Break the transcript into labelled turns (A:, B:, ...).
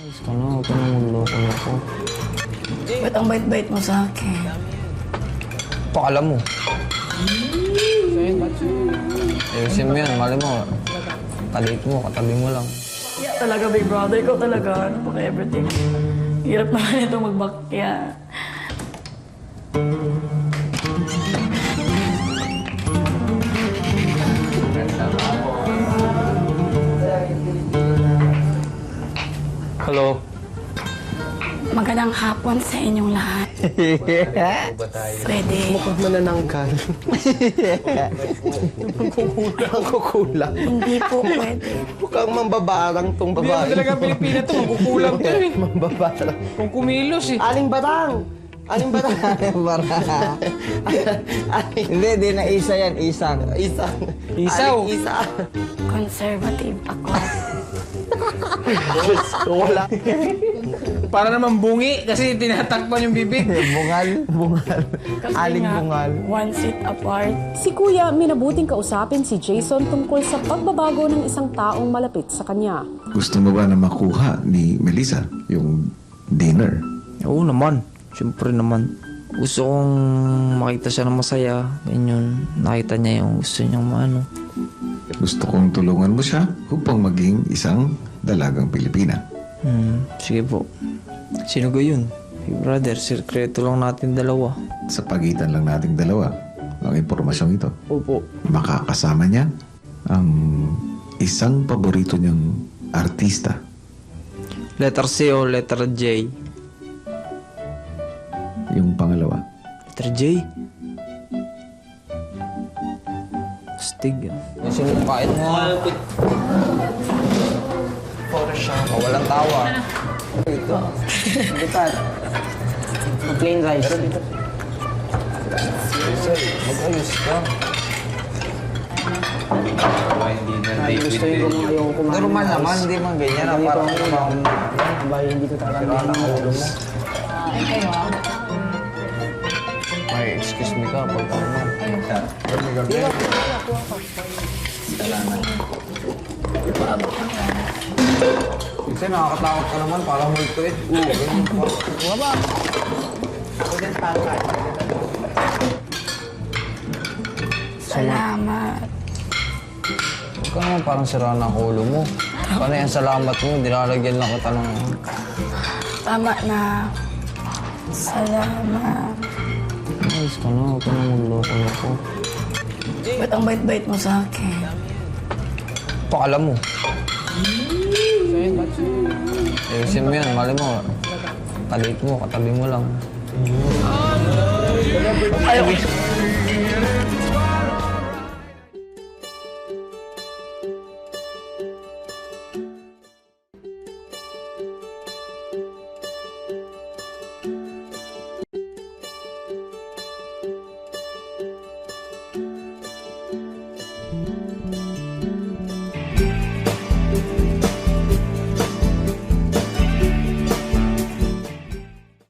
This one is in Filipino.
A: Ayos ka na, huwag ka na magloko-loko.
B: Ba't ang bait-bait mo sa akin?
A: Pakala mo. Ayusin mo yan, mali mo. Kadate mo, katabi mo lang.
B: Yeah, talaga, big brother. Ikaw talaga. Ano pa ka everything? Hirap naman ito magbakya.
A: Hello.
B: Magandang hapon sa inyong lahat. Pwede.
C: Mukhang manananggal. Ang kukulang.
B: Hindi po pwede.
C: Mukhang mambabarang tong
D: Hindi naman
C: babae.
D: talaga Pilipina to, magkukulang to eh.
C: Mambabarang.
D: Kung kumilos eh.
C: Aling batang! Aling batang!
A: Hindi, di na isa yan, isang.
C: Isang.
D: Isaw.
C: Aling isa.
B: Conservative ako.
C: Diyos ko, wala.
D: Para naman bungi kasi tinatakpan yung bibig.
A: Bungal.
C: Bungal.
B: Kasi
C: Aling
B: nga,
C: bungal.
B: one seat apart.
E: Si Kuya minabuting kausapin si Jason tungkol sa pagbabago ng isang taong malapit sa kanya.
F: Gusto mo ba na makuha ni Melissa yung dinner?
A: Oo naman. Siyempre naman. Gusto kong makita siya na masaya. Ganyan. Nakita niya yung gusto niyang maano.
F: Gusto kong tulungan mo siya upang maging isang dalagang Pilipina.
A: Sige po. Sino ko yun? Hey brother, sekreto lang natin dalawa.
F: Sa pagitan lang nating dalawa ang impormasyong ito.
A: Opo.
F: Makakasama niya ang isang paborito niyang artista.
A: Letter C o letter J?
F: Yung pangalawa.
A: Letter J? Stig. Yung sinukait mo. Photoshop. Oh, walang tawa. Ito. Butat. Plain rice. Mag-ayos ka.
C: Gusto yung kumain.
A: Normal naman, hindi man ganyan. Parang
C: Hindi ko
A: sira na ulo mo. May excuse me ka pag ano. Kasi nakakatakot ka naman, parang multo eh. Ganyan pa. Baba!
B: Salamat.
A: Huwag ka naman parang sira na ang ulo mo. Paano yan salamat mo? Nilalagyan lang kita ng...
B: Tama na. Salamat.
A: Ayos ka na, huwag ka na magloko-loko.
B: Ba't ang bait-bait mo sa akin?
A: Pakala mo. Ayusin mo yan, mali mo. Kadate mo, katabi mo lang.
B: Ayaw.